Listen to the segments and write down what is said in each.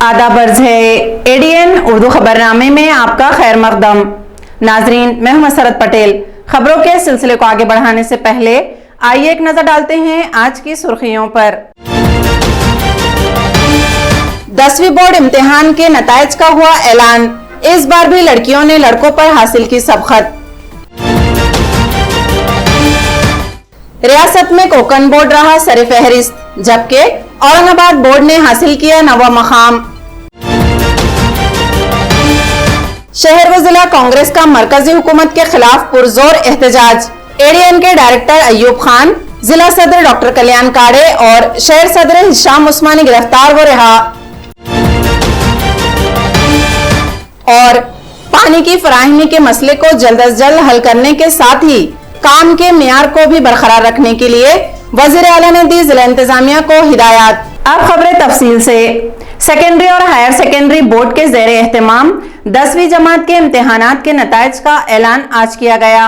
आदाब अर्ज है एडीएन उर्दू खबरनामे में आपका खैर मकदम। नाजरीन, मैं हूं मसरत पटेल। खबरों के सिलसिले को आगे बढ़ाने से पहले आइए एक नजर डालते हैं आज की सुर्खियों पर। 10वीं बोर्ड इम्तिहान के नताइज का हुआ ऐलान। इस बार भी लड़कियों ने लड़कों पर हासिल की सबकत। रियासत में कोकन बोर्ड रहा सर-ए-फहरिस्त, जबकि औरंगाबाद बोर्ड ने हासिल किया नवा मकाम। शहर व जिला कांग्रेस का मरकजी हुकूमत के खिलाफ पुरजोर एहतजाज। एडीएन के डायरेक्टर अयूब खान, जिला सदर डॉक्टर कल्याण काड़े और शहर सदर हिशाम उस्मानी गिरफ्तार व रहा। और पानी की फराहमी के मसले को जल्द अज जल्द हल करने के साथ ही काम के मियार को भी बरकरार रखने के लिए वजीर आला ने दी जिला इंतजामिया को हिदायत। अब खबरें तफसील से। सेकेंडरी और हायर सेकेंडरी बोर्ड के ज़ेरे एहतमाम 10वीं जमात के इम्तिहानात के नताइज का ऐलान आज किया गया।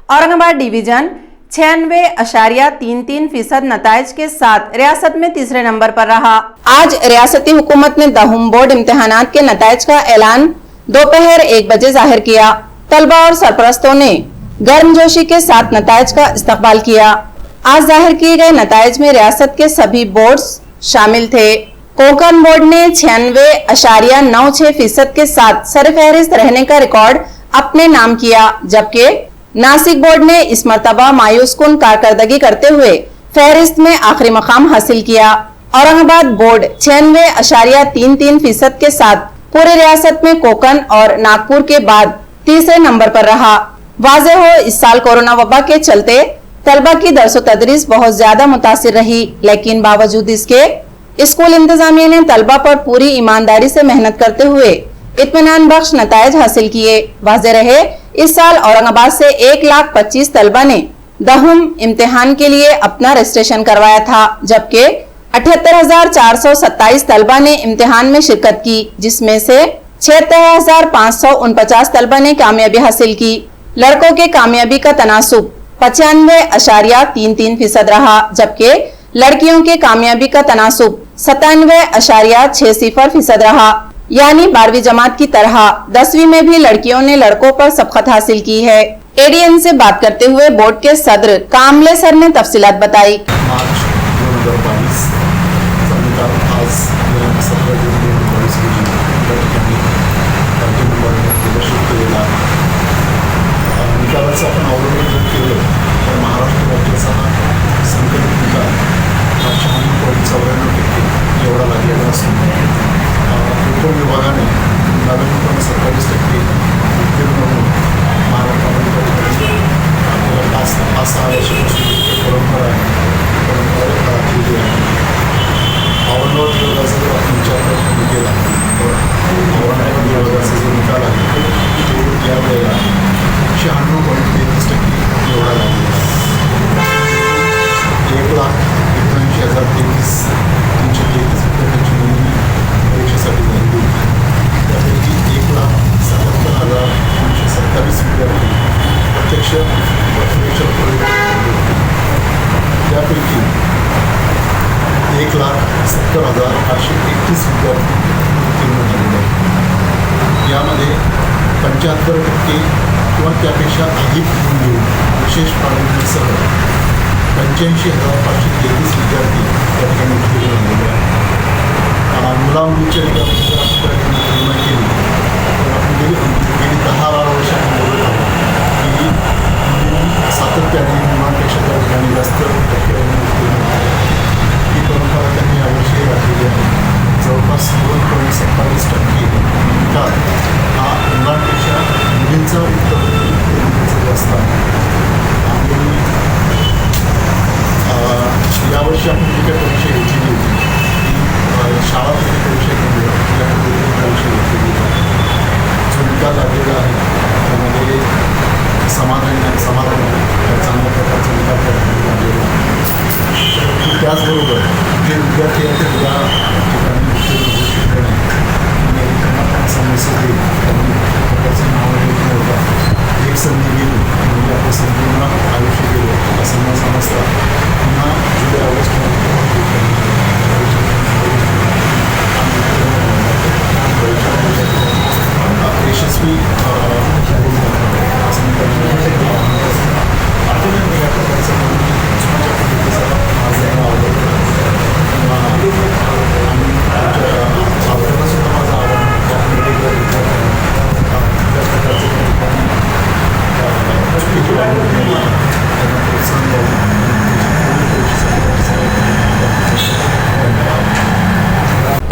औरंगाबाद डिवीजन 96.33% नताइज के साथ रियासत में तीसरे नंबर पर रहा। आज रियासती हुकूमत ने 10वीं बोर्ड इम्तिहानात के नताइज का ऐलान दोपहर 1 बजे जाहिर किया। तलबा और सरपरस्तों ने गर्मजोशी के साथ नताइज का इस्तकबाल किया। आज जाहिर किए गए नताइज में रियासत के सभी बोर्ड्स शामिल थे। कोकन बोर्ड ने 96.96% के साथ सरफहरिस्त रहने का रिकॉर्ड अपने नाम किया, जबकि नासिक बोर्ड ने इस मर्तबा मायूस कुन कारकर्दगी करते हुए फहरिस्त में आखिरी मकाम हासिल किया। औरंगाबाद बोर्ड 96.33% के साथ पूरे रियासत में कोकन और नागपुर के बाद तीसरे नंबर पर रहा। वाज़े हो, इस साल कोरोना वबा के चलते तलबा की दरसो तदरीस बहुत ज्यादा मुतासिर रही, लेकिन बावजूद इसके स्कूल इंतजामिया ने तलबा पर पूरी ईमानदारी से मेहनत करते हुए इत्मीनान बख्श नताइज हासिल किए। वाज़े रहे, इस साल औरंगाबाद से 1,25,000 तलबा ने 10वीं इम्तिहान के लिए अपना रजिस्ट्रेशन करवाया था, जबकि 78,427 तलबा ने इम्तिहान में शिरकत की, जिसमें से 76,549 तलबा ने कामयाबी हासिल की। लड़कों के कामयाबी का तनासुब 95.33% रहा, जबकि लड़कियों के कामयाबी का तनासुब 97.60% रहा। यानी 12वीं जमात की तरह 10वीं में भी लड़कियों ने लड़कों पर सबकत हासिल की है। एडीएन से बात करते हुए बोर्ड के सदर कामले सर ने तफसीलात बताई। महाराष्ट्र राज्याचा संकलित निकाल 96.94% एवढा लागलेला असून कोकण विभागाने 90.47% उत्तीर्ण होऊन महाराष्ट्रामध्ये आपल्याला 5-6 वर्षापासून परंपरा केली आहे। औरंगाबाद विभागाचा जर आपण विचार केला तर औरंगाबाद विभागाचा जो निकाल आहे तो यावेळेला 96.33% एवढा लागलेला आहे। 1,79,333 विद्यार्थ्यांची नोंदणी परीक्षेसाठी झाली होती। त्यापैकी 1,77,327 विद्यार्थी प्रत्यक्ष परीक्षा त्यापैकी 1,70,831 विद्यार्थी उत्तीर्ण झालेले आहेत। यामध्ये 75% किंवा त्यापेक्षा अधिक गुण घेऊन विशेष प्रावीण्यासह 85,533 विद्यार्थी त्या ठिकाणी उत्तीर्ण झालेले आहेत। मुलामुलीच्या जर आपण तुलना केली तर आपण गेली 10-12 वर्षांनी बघत आहोत की सातत्याने मुलांपेक्षा त्या ठिकाणी जास्त टक्केवारीने उत्तीर्ण आहे। ही परंपरा त्यांनी यावर्षी राखलेली आहे। जवळपास 2.27% निकाल हा मुलांपेक्षा मुलींचा उत्तर जास्त आहे। आणि यावर्षी आपण जी काही परीक्षा घेतलेली होती ती शाळा परीक्षा घेतली परीक्षा घेतलेली होती। जो निकाल लागलेला आहे त्याचबरोबर जे विद्यार्थी आहेत ते या ठिकाणी उत्तीर्ण होऊ शकले नाही आणि त्यांना असा मेसेज देईल त्यांनी त्याचं नाव होता एक संधी गेली म्हणजे आपलं संपूर्ण आयुष्य गेलं असं न समजता पुन्हा जुलै ऑगस्टमध्ये यशस्वी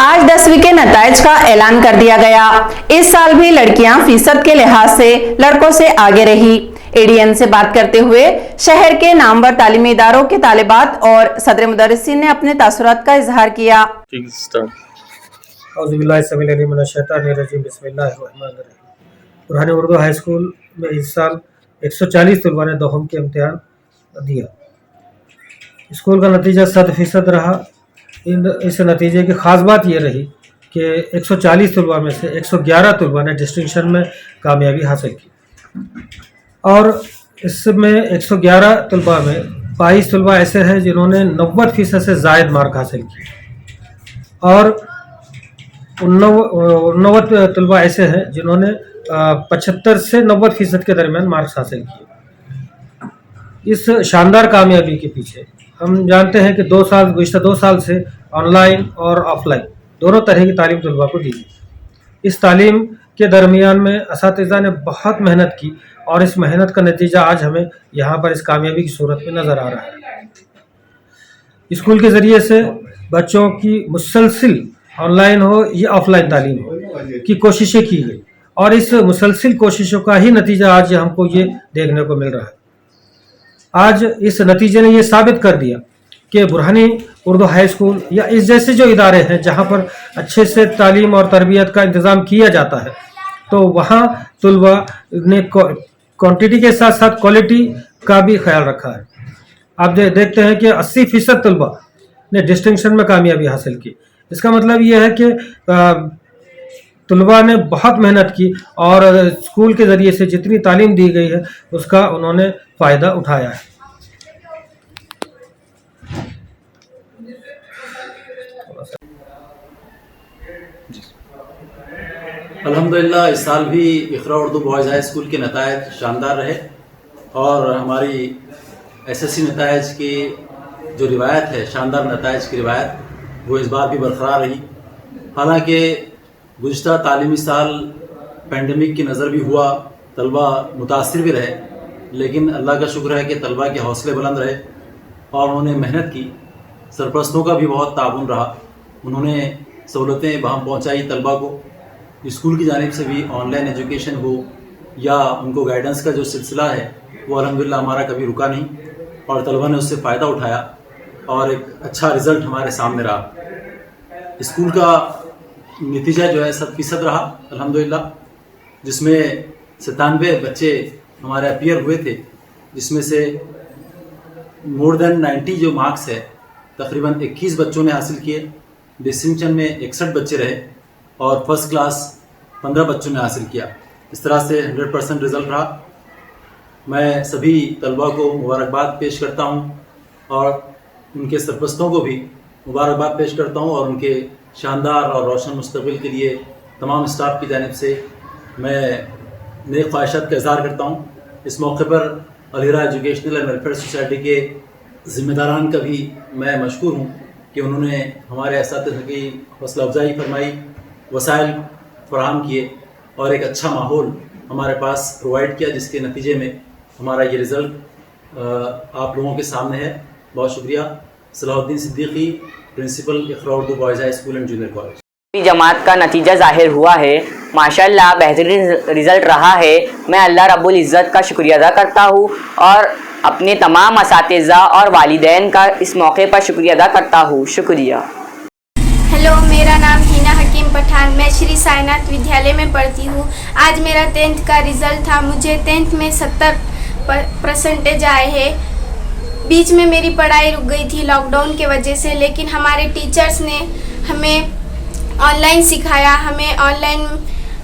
आज 10वीं के नताइज का ऐलान कर दिया गया। इस साल भी लड़कियां फीसद के लिहाज से लड़कों से आगे रही। एडीएन से बात करते हुए शहर के नामवर तालीमी इदारों के तालिबात और सदर मुदर्रिसीन ने अपने तासुरात का इजहार किया। बुरहानी उर्दू हाई स्कूल में इस साल 140 तलबा ने दोहम के इम्तिहान दिया। स्कूल का नतीजा 100% रहा। इस नतीजे की ख़ास बात ये रही कि 140 तलबा में से 111 तलबा ने डिस्टिंक्शन में कामयाबी हासिल की और इसमें 111 तलबा में 22 तलबा ऐसे हैं जिन्होंने 90% से ज़ायद मार्क हासिल किए और 89 तलबा ऐसे हैं जिन्होंने 75 से 90% के दरमियान मार्क्स हासिल किए। इस शानदार कामयाबी के पीछे हम जानते हैं कि गुज़श्ता 2 साल से ऑनलाइन और ऑफलाइन दोनों तरह की तालीम तलबा को दी गई। इस तालीम के दरमियान में असातिज़ा ने बहुत मेहनत की और इस मेहनत का नतीजा आज हमें यहाँ पर इस कामयाबी की सूरत में नज़र आ रहा है। स्कूल के ज़रिए से बच्चों की मुसलसिल ऑनलाइन हो या ऑफलाइन तालीम हो की कोशिशें की गई और इस मुसलसिल कोशिशों का ही नतीजा आज हमको ये देखने को मिल रहा है। आज इस नतीजे ने ये साबित कर दिया कि बुरहानी उर्दू हाई स्कूल या इस जैसे जो इदारे हैं जहाँ पर अच्छे से तालीम और तरबियत का इंतज़ाम किया जाता है तो वहाँ तलबा ने क्वांटिटी के साथ साथ क्वालिटी का भी ख्याल रखा है। आप देखते हैं कि 80% तलबा ने डिस्टिंक्शन में कामयाबी हासिल की। इसका मतलब ये है कि तलबा ने बहुत मेहनत की और स्कूल के ज़रिए से जितनी तालीम दी गई है उसका उन्होंने फ़ायदा उठाया है। अल्हम्दुलिल्लाह इस साल भी Iqra Urdu boys high school के नताइज शानदार रहे और हमारी एसएससी नताइज की जो रिवायत है, शानदार नताइज की रिवायत, वो इस बार भी बरकरार रही। हालांकि गुज़श्ता तालीमी साल पेंडेमिक की नज़र भी हुआ, तलबा मुतासिर भी रहे, लेकिन अल्लाह का शुक्र है कि तलबा के हौसले बुलंद रहे और उन्होंने मेहनत की। सरपरस्तों का भी बहुत ताउन रहा, उन्होंने सहूलतें वहाँ पहुँचाई तलबा को। स्कूल की जानिब से भी ऑनलाइन एजुकेशन हो या उनको गाइडेंस का जो सिलसिला है वो अल्हम्दुलिल्लाह हमारा कभी रुका नहीं और तलबा ने उससे फ़ायदा उठाया और एक अच्छा रिज़ल्ट हमारे सामने रहा। स्कूल का नतीजा जो है 100% रहा अल्हम्दुलिल्लाह, जिसमें 97 बच्चे हमारे अपीयर हुए थे, जिसमें से मोर देन 90 जो मार्क्स है तकरीबन 21 बच्चों ने हासिल किए। डिस्टिंक्शन में 61 बच्चे रहे और फर्स्ट क्लास 15 बच्चों ने हासिल किया। इस तरह से 100% रिज़ल्ट रहा। मैं सभी तलबा को मुबारकबाद पेश करता हूँ और उनके सरपरस्तों को भी मुबारकबाद पेश करता हूँ और उनके शानदार और रोशन मुस्तकबिल के लिए तमाम स्टाफ की जानिब से मैं नेक ख्वाहिशात का इज़हार करता हूँ। इस मौके पर अल-हिरा एजुकेशनल एंड वेलफेयर सोसाइटी के ज़िम्मेदारान का भी मैं मशकूर हूँ कि उन्होंने हमारे असातिज़ा की हौसला अफजाई फरमाई, वसाइल फराहम किए और एक अच्छा माहौल हमारे पास प्रोवाइड किया, जिसके नतीजे में हमारा ये रिज़ल्ट आप लोगों के सामने है। बहुत शुक्रिया। Salahuddin Siddiqui, principal Iqra Urdu boys high school and junior college. जमात का नतीजा ज़ाहिर हुआ है, माशाल्लाह बेहतरीन रिज़ल्ट रहा है। मैं अल्लाह रब्बुल इज़्ज़त का शुक्रिया अदा करता हूँ और अपने तमाम असातिज़ा और वालिदैन का इस मौके पर शुक्रिया अदा करता हूँ। शुक्रिया। हेलो, मेरा नाम हिना हकीम पठान, मैं श्री साईनाथ विद्यालय में पढ़ती हूँ। आज मेरा 10th का रिज़ल्ट था। मुझे 10th में 70% आए हैं बीच में मेरी पढ़ाई रुक गई थी लॉकडाउन के वजह से, लेकिन हमारे टीचर्स ने हमें ऑनलाइन सिखाया,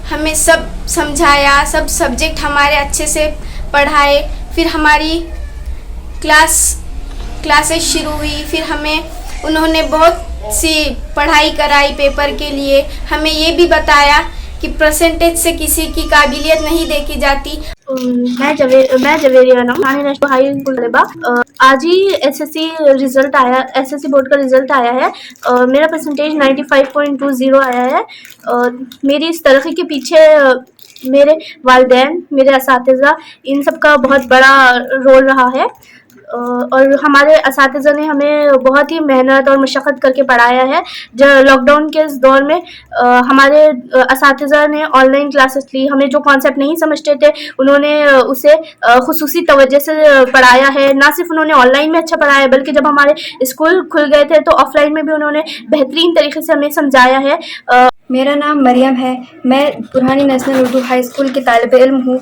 हमें सब समझाया, सब सब्जेक्ट हमारे अच्छे से पढ़ाए। फिर हमारी क्लासेस शुरू हुई, फिर हमें उन्होंने बहुत सी पढ़ाई कराई पेपर के लिए। हमें ये भी बताया कि परसेंटेज से किसी की काबिलियत नहीं देखी जाती। मैं जवेरिया नाम नेशनल हाई स्कूल तलबा। आज ही एसएससी बोर्ड का रिजल्ट आया है। मेरा परसेंटेज 95.20 आया है। मेरी इस तरक्की के पीछे मेरे वालिदैन, मेरे असातिज़ा, इन सब का बहुत बड़ा रोल रहा है। और हमारे असातिज़ा ने हमें बहुत ही मेहनत और मशक्क़त करके पढ़ाया है। जब लॉकडाउन के इस दौर में हमारे असातिज़ा ने ऑनलाइन क्लासेस ली। हमें जो कॉन्सेप्ट नहीं समझते थे उन्होंने उसे खुसूसी तवज्जो से पढ़ाया है। ना सिर्फ उन्होंने ऑनलाइन में अच्छा पढ़ाया बल्कि जब हमारे स्कूल खुल गए थे तो ऑफलाइन में भी उन्होंने बेहतरीन तरीके से हमें समझाया है। मेरा नाम मरियम है। मैं Burhani national Urdu high school की तालिब इल्म हूँ।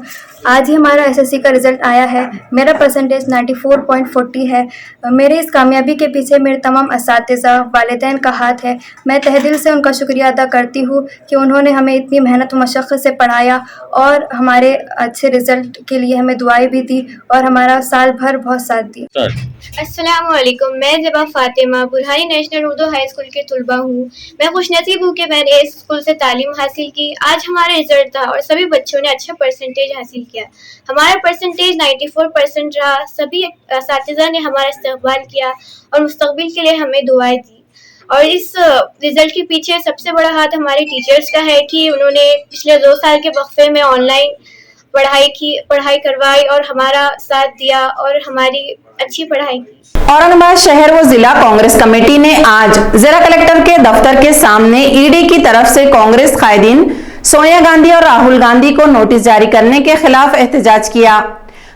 आज ही हमारा एसएससी का रिज़ल्ट आया है। मेरा परसेंटेज 94.40 है। मेरे इस कामयाबी के पीछे मेरे तमाम असातिज़ा, वालिदैन का हाथ है। मैं तहे दिल से उनका शुक्रिया अदा करती हूँ कि उन्होंने हमें इतनी मेहनत व मशक्क़त से पढ़ाया और हमारे अच्छे रिज़ल्ट के लिए हमें दुआएं भी दी और हमारा साल भर बहुत साथ दिया। अस्सलाम वालेकुम। मैं Zaba Fatima Burhani national Urdu high school के तलबा हूँ। मैं खुशनसीब हूँ कि मैंने इस स्कूल से तालीम हासिल की। आज हमारा रिज़ल्ट था और सभी बच्चों ने अच्छा परसेंटेज हासिल किया। हमारा परसेंटेज 94% रहा। सभी असातिज़ा ने हमारा इस्तक़बाल किया और मुस्तक़बिल के लिए हमें दुआएं दी। और इस रिज़ल्ट के पीछे सबसे बड़ा हाथ हमारे टीचर्स का है कि उन्होंने पिछले 2 साल के वक्फे में ऑनलाइन पढ़ाई करवाई और हमारा साथ दिया और हमारी अच्छी पढ़ाई की। औरंगाबाद शहर व जिला कांग्रेस कमेटी ने आज जिला कलेक्टर के दफ्तर के सामने ईडी की तरफ से कांग्रेस कायदीन सोनिया गांधी और राहुल गांधी को नोटिस जारी करने के खिलाफ एहतजाज किया।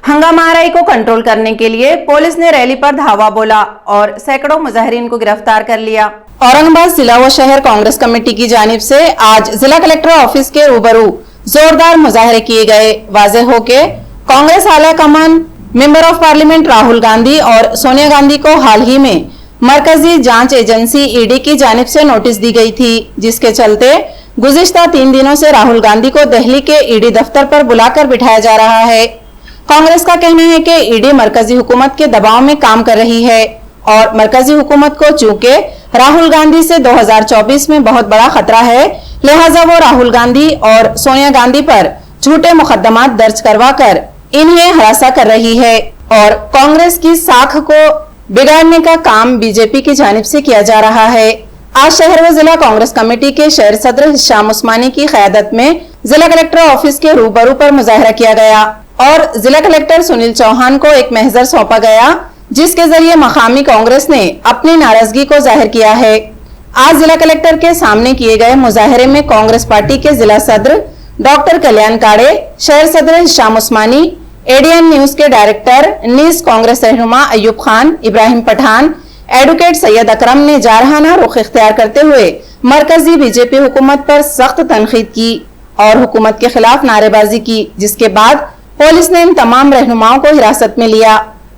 हंगामा आराई को कंट्रोल करने के लिए पुलिस ने रैली पर धावा बोला और सैकड़ों मुजाहिरीन को गिरफ्तार कर लिया। औरंगाबाद जिला व शहर कांग्रेस कमेटी की जानिब से आज जिला कलेक्टर ऑफिस के रूबरू जोरदार मुजाहरे किए गए। वाज़ेह हो के कांग्रेस आला कमान member of parliament Rahul Gandhi और सोनिया गांधी को हाल ही में मरकजी जांच एजेंसी ईडी की जानिब से नोटिस दी गई थी, जिसके चलते गुज़िश्ता 3 दिनों से राहुल गांधी को दिल्ली के ईडी दफ्तर पर बुलाकर बिठाया जा रहा है। कांग्रेस का कहना है कि ईडी मरकजी हुकूमत के दबाव में काम कर रही है और मरकजी हुकूमत को चूंकि राहुल गांधी से 2024 में बहुत बड़ा खतरा है, लिहाजा वो राहुल गांधी और सोनिया गांधी पर झूठे मुकदमात दर्ज करवाकर इन्हें हरासा कर रही है और कांग्रेस की साख को बिगाड़ने का काम बीजेपी की जानिब से किया जा रहा है। आज शहर व जिला कांग्रेस कमेटी के शहर सदर हिशाम उस्मानी की क़यादत में जिला कलेक्टर ऑफिस के रूबरू पर मुजाहरा किया गया और जिला कलेक्टर सुनील चौहान को एक महजर सौंपा गया, जिसके जरिए मकामी कांग्रेस ने अपनी नाराजगी को जाहिर किया है। आज जिला कलेक्टर के सामने किए गए मुजाहरे में कांग्रेस पार्टी के जिला सदर डॉक्टर कल्याण काड़े, शहर सदर हिशाम उस्मानी, एडीएन न्यूज के डायरेक्टर नीस कांग्रेस रहनुमा अयूब खान, इब्राहिम पठान, एडवोकेट सैयद अकरम ने जारहाना रुख इख्तियार करते हुए मरकजी बीजेपी हुकूमत पर सख्त तनकीद की और हुकूमत के खिलाफ नारेबाजी की, जिसके बाद पुलिस ने इन तमाम रहनुमाओं को हिरासत में लिया।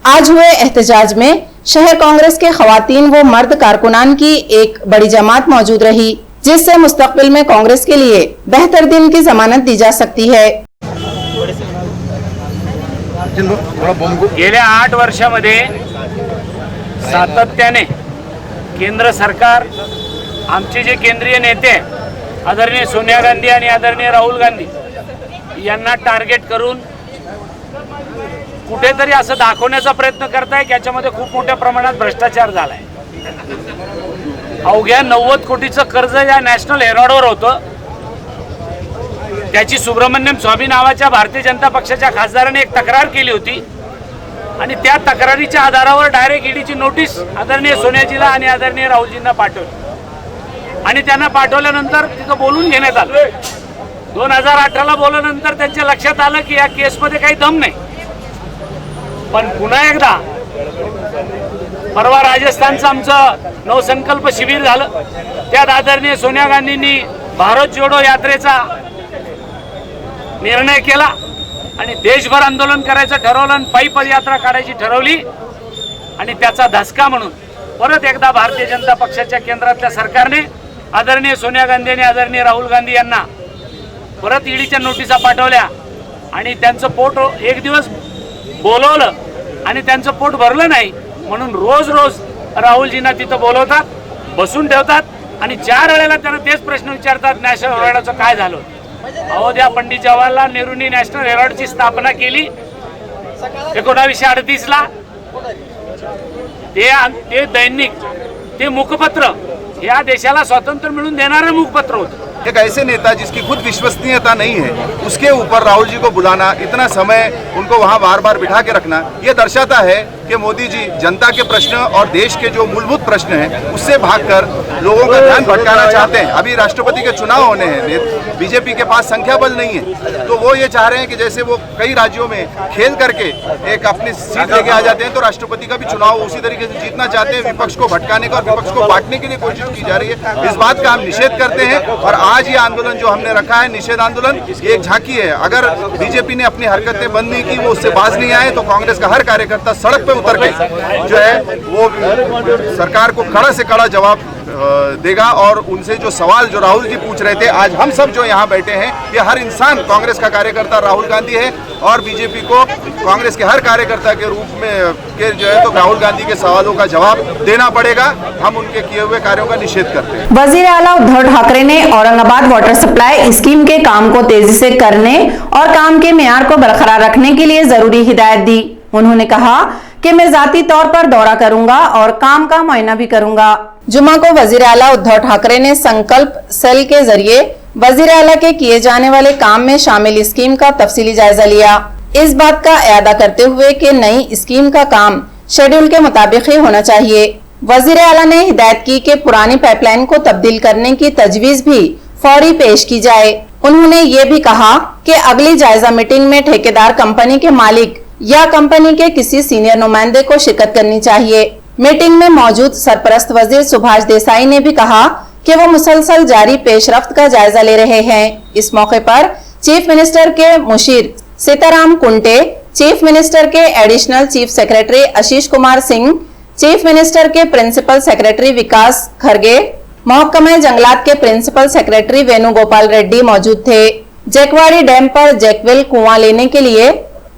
आज हुए एहतजाज में शहर कांग्रेस के खवातीन व मर्द कारकुनान की एक बड़ी जमात मौजूद रही, जिससे मुस्तकबिल में कांग्रेस के लिए बेहतर दिन की जमानत दी जा सकती है। गेल्या 8 वर्षामध्ये सातत्याने केंद्र सरकार, आमचे जे केंद्रीय नेते आदरणीय सोनिया गांधी आणि आदरणीय राहुल गांधी यांना टार्गेट करून कुठेतरी असं दाखवण्याचा प्रयत्न करताय की याच्यामध्ये खूप मोठ्या प्रमाणात भ्रष्टाचार झालाय। अवघ्या 90 कोटीचं कर्ज या नॅशनल हेराल्डवर होतं, त्याची सुब्रमण्यम स्वामी नावाच्या भारतीय जनता पक्षाच्या खासदाराने एक तक्रार केली होती आणि त्या तक्रारीच्या आधारावर डायरेक्ट ईडीची नोटीस आदरणीय सोनियाजीला आणि आदरणीय राहुलजींना पाठवली आणि त्यांना पाठवल्यानंतर तिथं बोलून घेण्यात आलं। 2018ला बोलल्यानंतर त्यांच्या लक्षात आलं की या केसमध्ये काही दम नाही, पण पुन्हा एकदा परवा राजस्थानचं आमचं नवसंकल्प शिबिर झालं, त्यात आदरणीय सोनिया गांधींनी भारत जोडो यात्रेचा निर्णय केला आणि देशभर आंदोलन करायचं ठरवलं आणि पायी पदयात्रा काढायची ठरवली आणि त्याचा धसका म्हणून परत एकदा भारतीय जनता पक्षाच्या केंद्रातल्या सरकारने आदरणीय सोनिया गांधी आणि आदरणीय राहुल गांधी यांना परत ईडीच्या नोटिसा पाठवल्या आणि त्यांचं पोट एक दिवस बोलवलं आणि त्यांचं पोट भरलं नाही म्हणून रोज रोज राहुलजींना तिथं बोलवतात, बसून ठेवतात आणि 4 वेळेला त्यांना तेच प्रश्न विचारतात, नॅशनल हेराल्डचं काय झालं. अहोद्या पंडित जवाहरलाल नेहरूंनी नॅशनल हेराल्डची स्थापना केली 1938ला. ते दैनिक, ते मुखपत्र या देशाला स्वातंत्र्य मिळवून देणारं मुखपत्र होतं. एक ऐसे नेता जिसकी खुद विश्वसनीयता नहीं है, उसके ऊपर राहुल जी को बुलाना, इतना समय उनको वहाँ बार बार बिठा के रखना, ये दर्शाता है कि मोदी जी जनता के प्रश्न और देश के जो मूलभूत प्रश्न हैं उससे भागकर लोगों का ध्यान भटकाना चाहते हैं. अभी राष्ट्रपति के चुनाव होने हैं, बीजेपी के पास संख्या बल नहीं है, तो वो ये चाह रहे हैं कि जैसे वो कई राज्यों में खेल करके एक अपनी सीट लेके आ जाते हैं, तो राष्ट्रपति का भी चुनाव उसी तरीके से जीतना चाहते हैं. विपक्ष को भटकाने का और विपक्ष को बांटने के लिए कोशिश की जा रही है. इस बात का हम निषेध करते हैं और आज ये आंदोलन जो हमने रखा है, निषेध आंदोलन, ये एक झांकी है. अगर बीजेपी ने अपनी हरकतें बंद नहीं की, वो उससे बाज नहीं आए, तो कांग्रेस का हर कार्यकर्ता सड़क पे उतर के जो है वो सरकार को कड़ा से कड़ा जवाब देगा. और उनसे जो सवाल जो राहुल जी पूछ रहे थे, आज हम सब जो यहाँ बैठे हैं, ये हर इंसान कांग्रेस का कार्यकर्ता राहुल गांधी है और बीजेपी को कांग्रेस के हर कार्यकर्ता के रूप में के जो है तो राहुल गांधी के सवालों का जवाब देना पड़ेगा. हम उनके किए हुए कार्यों का निषेध करते हैं. वजीर आला उद्धव ठाकरे ने औरंगाबाद वाटर सप्लाई स्कीम के काम को तेजी से करने और काम के मेयार को बरकरार रखने के लिए जरूरी हिदायत दी. उन्होंने कहा कि मैं जाती तौर पर दौरा करूंगा और काम का मुआयना भी करूंगा. जुमा को वजीर आला उद्धव ठाकरे ने संकल्प सेल के जरिए वजीर आला के किए जाने वाले काम में शामिल स्कीम का तफसीली जायजा लिया. इस बात का इयादा करते हुए कि नई स्कीम का काम शेड्यूल के मुताबिक ही होना चाहिए. वजीर आला ने हिदायत की कि पुरानी पाइपलाइन को तब्दील करने की तजवीज भी फौरी पेश की जाए. उन्होंने ये भी कहा कि अगली जायजा मीटिंग में ठेकेदार कंपनी के मालिक या कंपनी के किसी सीनियर नुमाइंदे को शिरकत करनी चाहिए. मीटिंग में मौजूद सरपरस्त वजीर सुभाष देसाई ने भी कहा कि वो मुसलसल जारी पेशरफ्त का जायजा ले रहे हैं. इस मौके पर चीफ मिनिस्टर के मुशीर सीताराम कुंटे, चीफ मिनिस्टर के additional chief secretary Ashish Kumar Singh, chief minister के प्रिंसिपल सेक्रेटरी विकास खरगे, महकमा जंगलात के प्रिंसिपल सेक्रेटरी वेणुगोपाल रेड्डी मौजूद थे. जैकवाड़ी डैम पर जैकवेल कुआं लेने के लिए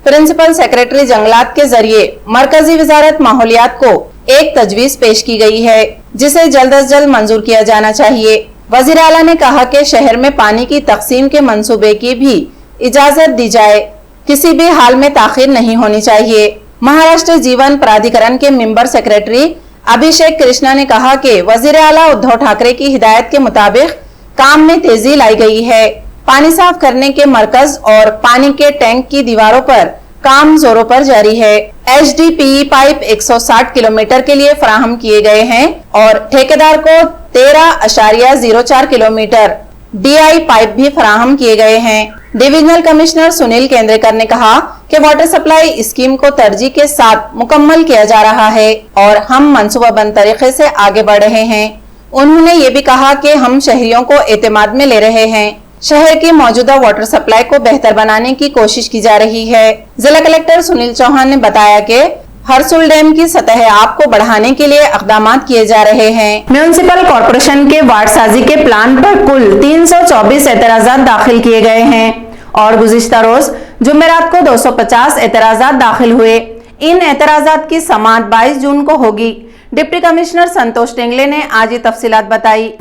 प्रिंसिपल सेक्रेटरी जंगलात के जरिए मरकजी वजारत माहौलियात को एक तजवीज पेश की गई है, जिसे जल्द अज जल्द मंजूर किया जाना चाहिए. वजीर आला ने कहा कि शहर में पानी की तकसीम के मंसूबे की भी इजाजत दी जाए, किसी भी हाल में ताखीर नहीं होनी चाहिए. महाराष्ट्र जीवन प्राधिकरण के मेंबर सेक्रेटरी अभिषेक कृष्णा ने कहा कि वजीर आला उद्धव ठाकरे की हिदायत के मुताबिक काम में तेजी लाई गई है. पानी साफ करने के मरकज और पानी के टैंक की दीवारों पर काम जोरों पर जारी है. HDPE पाइप 160 किलोमीटर के लिए फराहम किए गए हैं और ठेकेदार को 13.04 किलोमीटर DI पाइप भी फराहम किए गए हैं. डिविजनल कमिश्नर सुनील केंद्रेकर ने कहा कि वाटर सप्लाई स्कीम को तरजीह के साथ मुकम्मल किया जा रहा है और हम मंसूबाबंद तरीके से आगे बढ़ रहे हैं. उन्होंने ये भी कहा कि हम शहरियों को एतमाद में ले रहे हैं. शहर की मौजूदा वाटर सप्लाई को बेहतर बनाने की कोशिश की जा रही है. जिला कलेक्टर सुनील चौहान ने बताया कि हरसुल डैम की सतह आब को बढ़ाने के लिए इक़दाम किए जा रहे हैं. म्यूनिसिपल कॉर्पोरेशन के वार्ड साजी के प्लान पर कुल 324 एतराज़ात दाखिल किए गए हैं और गुज़िश्ता रोज जुमेरात को 250 एतराज़ात दाखिल हुए. इन एतराज़ात की समाअत 22 जून को होगी. डिप्टी कमिश्नर संतोष टेंगले ने आज ये तफसीलात बताई.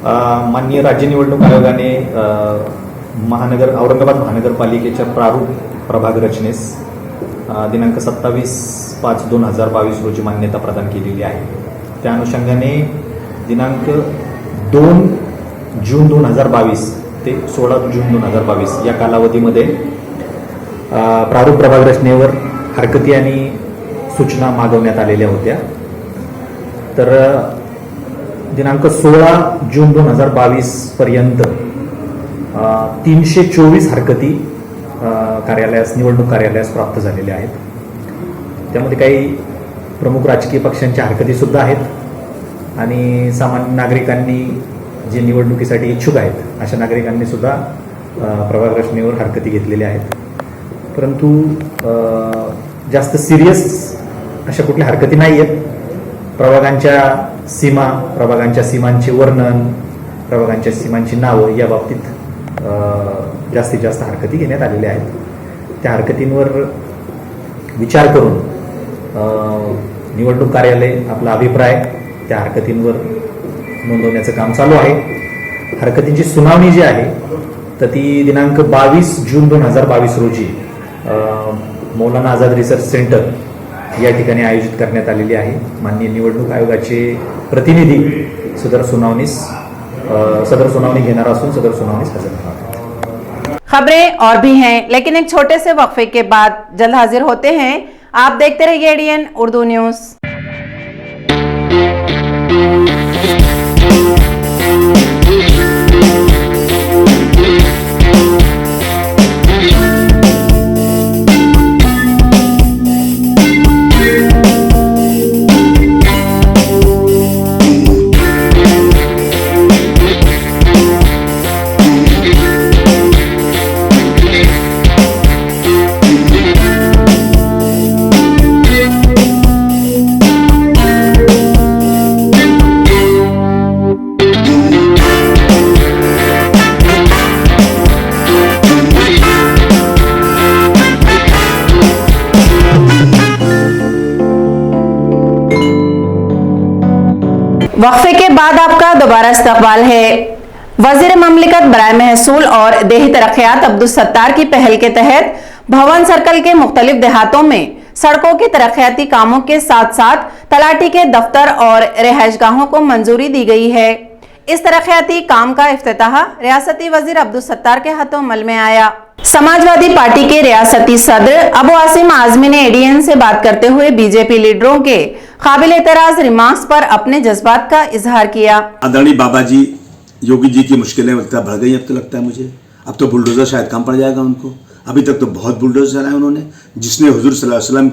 माननीय राज्य निवडणूक आयोगाने औरंगाबाद महानगरपालिकेच्या प्रारूप प्रभाग रचनेस दिनांक 27/5/2022 रोजी मान्यता प्रदान केलेली आहे. त्या अनुषंगाने दिनांक 2 जून 2022 ते 16 जून 2022 या कालावधीमध्ये प्रारूप प्रभाग रचनेवर हरकती आणि सूचना मागवण्यात आलेल्या होत्या. तर दिनांक 16 जून 2022 पर्यंत 324 हरकती निवडणूक कार्यालयास प्राप्त झालेल्या आहेत. त्यामध्ये काही प्रमुख राजकीय पक्षांच्या हरकती सुद्धा आहेत आणि सामान्य नागरिकांनी जे निवडणुकीसाठी इच्छुक आहेत अशा नागरिकांनी सुद्धा प्रभाग रचनेवर हरकती घेतलेल्या आहेत. परंतु जास्त सिरियस अशा कुठल्या हरकती नाही आहेत. प्रभागांच्या सीमा, प्रभागांच्या सीमांचे वर्णन, प्रभागांच्या सीमांची नावं या बाबतीत जास्तीत जास्त हरकती घेण्यात आलेल्या आहेत. त्या हरकतींवर विचार करून निवडणूक कार्यालय आपला अभिप्राय त्या हरकतींवर नोंदवण्याचं काम चालू आहे. हरकतींची सुनावणी जी आहे तर ती दिनांक 22 जून 2022 रोजी मौलाना आझाद रिसर्च सेंटर या ठिकाणी आयोजित करण्यात आलेली आहे. माननीय निवडणूक आयोगाचे प्रतिनिधी सदर सुनावणी घेणार असून सदर सुनावणीस हजर होणार. खबरें और भी हैं, लेकिन एक छोटे से वक्फे के बाद जल्द हाजिर होते हैं. आप देखते रहिए एडीएन उर्दू न्यूज. वक्फे के बाद आपका दोबारा इस्तकबाल है. वजीर ममलिकत बराए महसूल और देही तरक्यात अब्दुल सत्तार की पहल के तहत भवन सर्कल के मुख्तलिफ देहातों में सड़कों के तरक्याती कामों के साथ साथ तलाटी के दफ्तर और रिहाइशगाहों को मंजूरी दी गई है. इस तरक्याती काम का इफ्तिताह रियासती वजीर अब्दुल सत्तार के हाथों अमल में आया. समाजवादी पार्टी के रियासती सदर अबू आसिम आजमी ने एडीएन से बात करते हुए बीजेपी लीडरों के काबिल एतराज रिमार्क्स पर अपने जज्बात का इजहार किया. आदरणीय बाबा जी योगी जी की मुश्किलें बढ़ गई. अब तो लगता है मुझे अब तो बुलडोजर शायद कम पड़ जाएगा उनको. अभी तक तो बहुत बुलडोजर चलाए उन्होंने, जिसने हुजूर सल्लल्लाहु अलैहि वसल्लम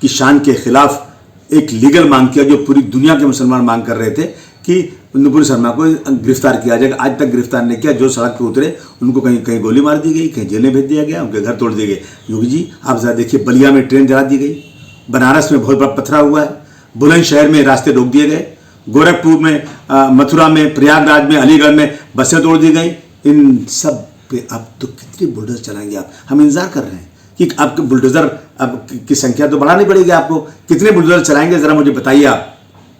की शान के खिलाफ एक लीगल मांग किया जो पूरी दुनिया के मुसलमान मांग कर रहे थे कि नूपुर शर्मा को गिरफ्तार किया जाएगा. आज तक गिरफ्तार नहीं किया. जो सड़क पर उतरे उनको कहीं कहीं गोली मार दी गई, कहीं जेल में भेज दिया गया, उनके घर तोड़ दिए गए. योगी जी आप जरा देखिए, बलिया में ट्रेन जला दी गई, बनारस में बहुत बड़ा पथरा हुआ है, बुलंदशहर में रास्ते रोक दिए गए, गोरखपुर में, मथुरा में, प्रयागराज में, अलीगढ़ में बसें तोड़ दी गई. इन सब पे अब तो कितने बुलडोजर चलाएंगे आप? हम इंतजार कर रहे हैं कि आपके बुलडोजर अब की संख्या तो बढ़ानी पड़ेगी आपको. कितने बुलडोजर चलाएंगे जरा मुझे बताइए आप.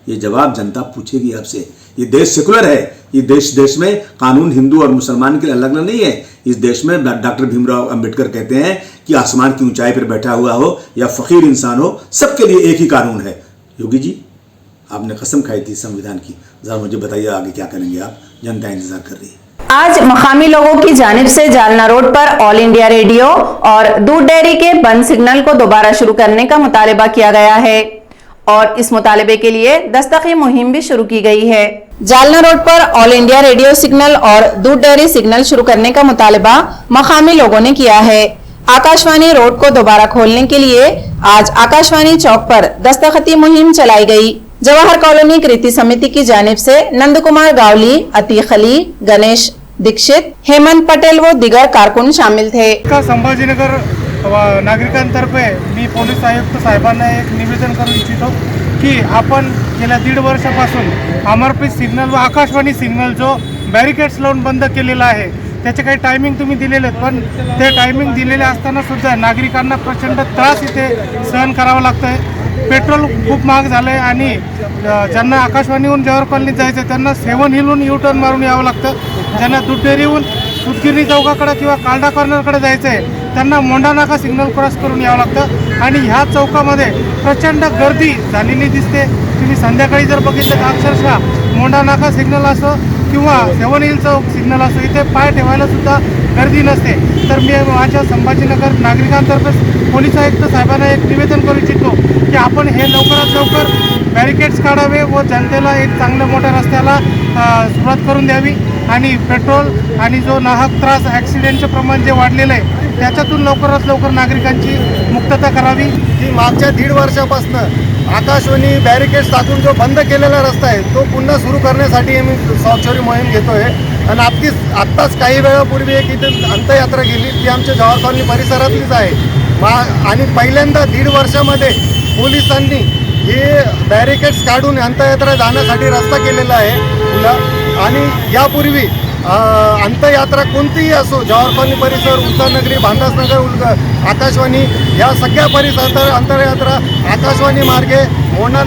ये जवाब जनता पूछेगी आपसे. ये देश सेकुलर है. ये देश में कानून हिंदू और मुसलमान के लिए अलग अलग नहीं है. इस देश में डॉक्टर भीमराव अंबेडकर कहते हैं कि आसमान की ऊंचाई पर बैठा हुआ हो या फकीर इंसान हो, सबके लिए एक ही कानून है. योगी जी आपने कसम खाई थी संविधान की, जरा मुझे बताइए आगे क्या करेंगे आप. जनता इंतजार कर रही है. आज मकामी लोगों की जानिब से जालना रोड पर ऑल इंडिया रेडियो और दूध डेयरी के बंद सिग्नल को दोबारा शुरू करने का मुतालिबा किया गया है और इस मुतालिबे के लिए दस्तखी मुहिम भी शुरू की गई है. जालना रोड पर ऑल इंडिया रेडियो सिग्नल और दूध डेयरी सिग्नल शुरू करने का मुतालिबा मकामी लोगों ने किया है. आकाशवाणी रोड को दोबारा खोलने के लिए आज आकाशवाणी चौक पर दस्तखती मुहिम चलाई गई. जवाहर कॉलोनी कृति समिति की जानिब से नंद कुमार गावली, अतीक अली, गणेश दीक्षित, हेमंत पटेल व दिगर कारकुन शामिल थे. संभाजीनगर नागरिकांतर्फे मी पोलीस आयुक्त साहेबांना एक निवेदन करू इच्छितो की आपण गेल्या 1.5 वर्षापासून अमरपीत सिग्नल व आकाशवाणी सिग्नल जो बॅरिकेड्स लावून बंद केलेला आहे त्याचे काही टायमिंग तुम्ही दिलेले आहेत, पण ते टायमिंग दिलेले असताना सुद्धा नागरिकांना प्रचंड त्रास इथे सहन करावा लागतोय. पेट्रोल खूप महाग झालं आहे आणि ज्यांना आकाशवाणीहून जवाहर कॉलनीत जायचं आहे त्यांना 7 हिलहून यू टर्न मारून यावं लागतं. ज्यांना दूध डेअरीहून उदगिरी चौकाकडे किंवा कालडा कॉर्नरकडे जायचं आहे त्यांना मोंढा नाका सिग्नल क्रॉस करून यावं लागतं आणि ह्या चौकामध्ये प्रचंड गर्दी झालेली दिसते. तुम्ही संध्याकाळी जर बघितलं तर अक्षरशः मोंढा नाका सिग्नल असो किंवा 7 हिल चौक सिग्नल असो इथे पाय ठेवायला सुद्धा गर्दी नसते. तर मी माझ्या संभाजीनगर नागरिकांतर्फे पोलीस आयुक्त साहेबांना एक निवेदन करू इच्छितो की आपण हे लवकरात लवकर बॅरिकेड्स काढावे व जनतेला एक चांगल्या मोठ्या रस्त्याला सुरुवात करून द्यावी आणि पेट्रोल आणि जो नाहक त्रास ॲक्सिडेंटचं प्रमाण जे वाढलेलं आहे त्याच्यातून लवकरात लवकर नागरिकांची मुक्तता करावी. की मागच्या 1.5 वर्षापासून आकाशवाणी बॅरिकेड्स टाकून जो बंद केलेला रस्ता आहे तो पुन्हा सुरू करण्यासाठी मी स्वाक्षरी मोहीम घेतो आहे. आणि आत्ताच काही वेळापूर्वी एक इथे अंत्ययात्रा गेली ती आमच्या जवाहर कॉलनी परिसरातलीच आहे. आणि पहिल्यांदा 1.5 वर्षामध्ये पोलिसांनी हे बॅरिकेड्स काढून अंत्ययात्रा जाण्यासाठी रस्ता केलेला आहे पुला. आणि यापूर्वी अंत्ययात्रा कोणतीही असो, जवाहर कॉलनी परिसर, उल्कानगरी, भांडासनगर, आकाशवाणी, या सगळ्या परिसर अंत्ययात्रा आकाशवाणी मार्गे मोंढा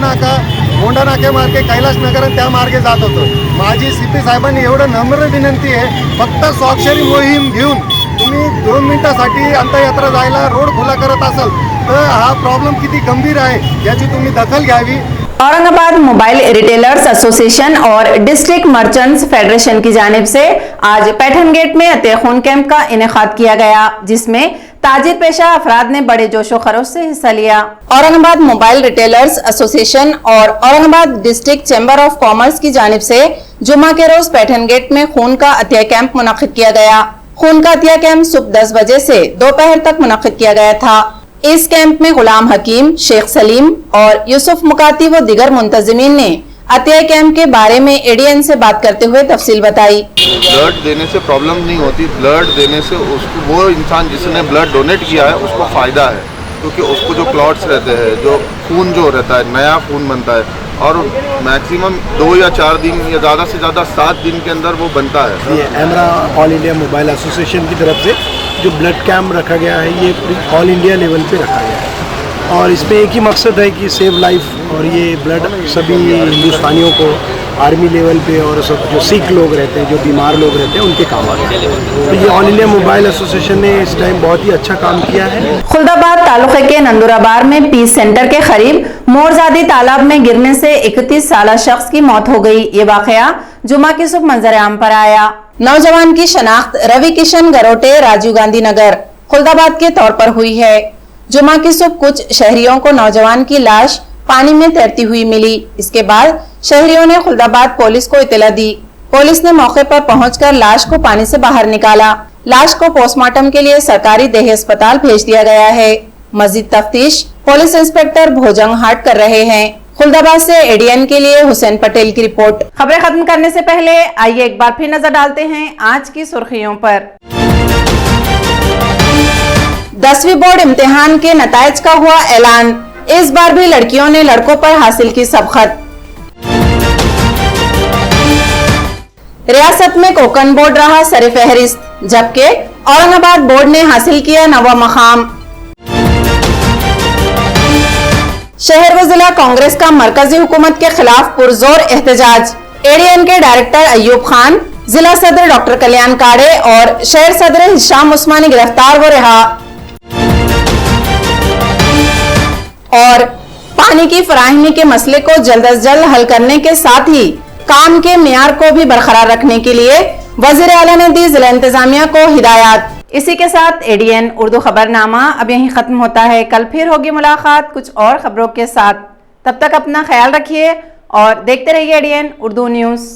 नाके मार्गे कैलाश नगर आणि त्या मार्गे जात होतो. माझी CP साहेबांनी एवढं नम्र विनंती आहे, फक्त स्वाक्षरी मोहीम घेऊन तुम्ही 2 मिनिटासाठी अंत्ययात्रा जायला रोड खुला करत असाल तर हा प्रॉब्लेम किती गंभीर आहे याची तुम्ही दखल घ्यावी. औरंगाबाद मोबाइल रिटेलर्स एसोसिएशन और डिस्ट्रिक्ट मर्चेंट्स फेडरेशन की जानिब से आज पैठन गेट में अतिय खून कैंप का इनेकाद किया गया, जिसमें ताजिर पेशा अफराद ने बड़े जोशो खरोश से हिस्सा लिया। औरंगाबाद मोबाइल रिटेलर्स एसोसिएशन और Aurangabad district chamber of commerce की जानिब से जुमा के रोज पैठन गेट में खून का अतिय कैंप मुनक्किद किया गया। खून का अतिया कैंप सुबह 10 बजे से दोपहर तक मुनक्किद किया गया था। इस कैंप में गुलाम हकीम, शेख सलीम और यूसुफ मुकाती व दिगर मुंतजिमीन ने अतिया कैंप के बारे में ADN से बात करते हुए तफसील बताई। ब्लड देने से प्रॉब्लम नहीं होती, ब्लड देने से उसको, वो इंसान जिसने ब्लड डोनेट किया है उसको फ़ायदा है, क्योंकि उसको जो क्लॉट्स रहते हैं, जो खून जो रहता है, नया खून बनता है और मैक्सिमम 2 या 4 दिन या ज़्यादा से ज़्यादा 7 दिन के अंदर वो बनता है। ये एमरा ऑल इंडिया मोबाइल एसोसिएशन की तरफ से जो ब्लड कैंप रखा गया है, ये ऑल इंडिया लेवल पे रखा गया है और इसमें एक ही मकसद है कि सेव लाइफ, और ये ब्लड सभी हिंदुस्तानियों को आर्मी लेवल पे और सब जो सिक लोग रहते हैं, जो बीमार लोग रहते हैं, उनके काम आता है। तो ये ऑल इंडिया मोबाइल एसोसिएशन ने इस टाइम बहुत ही अच्छा काम किया है। खुलदाबाद तालुके के नंदुराबार में पीस सेंटर के करीब मोरजादी तालाब में गिरने से 31 साला शख्स की मौत हो गई। ये वाकया जुमा की सुबह मंजर आम पर आया। नौजवान की शनाख्त रवि किशन गरोटे, राजीव गांधी नगर, खुलदाबाद के तौर पर हुई है। जुमा की सुबह कुछ शहरियों को नौजवान की लाश पानी में तैरती हुई मिली। इसके बाद शहरियों ने खुलदाबाद पुलिस को इत्तला दी। पुलिस ने मौके पर पहुंचकर लाश को पानी से बाहर निकाला। लाश को पोस्टमार्टम के लिए सरकारी देही अस्पताल भेज दिया गया है। मजीद तफ्तीश पुलिस इंस्पेक्टर भोजंग हाट कर रहे हैं। खुलदाबाद से ADN के लिए हुसैन पटेल की रिपोर्ट। खबरें खत्म करने से पहले आइए एक बार फिर नजर डालते हैं आज की सुर्खियों पर। 10वीं बोर्ड इम्तिहान के नताइज का हुआ ऐलान। इस बार भी लड़कियों ने लड़कों पर हासिल की सबकत। रियासत में कोकन बोर्ड रहा सर-ए-फहरिस्त, जबकि औरंगाबाद बोर्ड ने हासिल किया 9वां मकाम। शहर व जिला कांग्रेस का मरकजी हुकूमत के खिलाफ पुरजोर एहतजाज। ADN के डायरेक्टर अयूब खान, जिला सदर डॉक्टर कल्याण काड़े और शहर सदर हिशाम उस्मानी गिरफ्तार व रिहा। और पानी की फराहमी के मसले को जल्द अज जल्द हल करने के साथ ही काम के मियार को भी बरकरार रखने के लिए वजीर आला ने दी जिला इंतजामिया को हिदायत। इसी के साथ ADN उर्दू खबरनामा अब यहीं खत्म होता है। कल फिर होगी मुलाकात कुछ और खबरों के साथ। तब तक अपना ख्याल रखिए और देखते रहिए ADN उर्दू न्यूज़,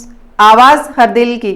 आवाज हर दिल की।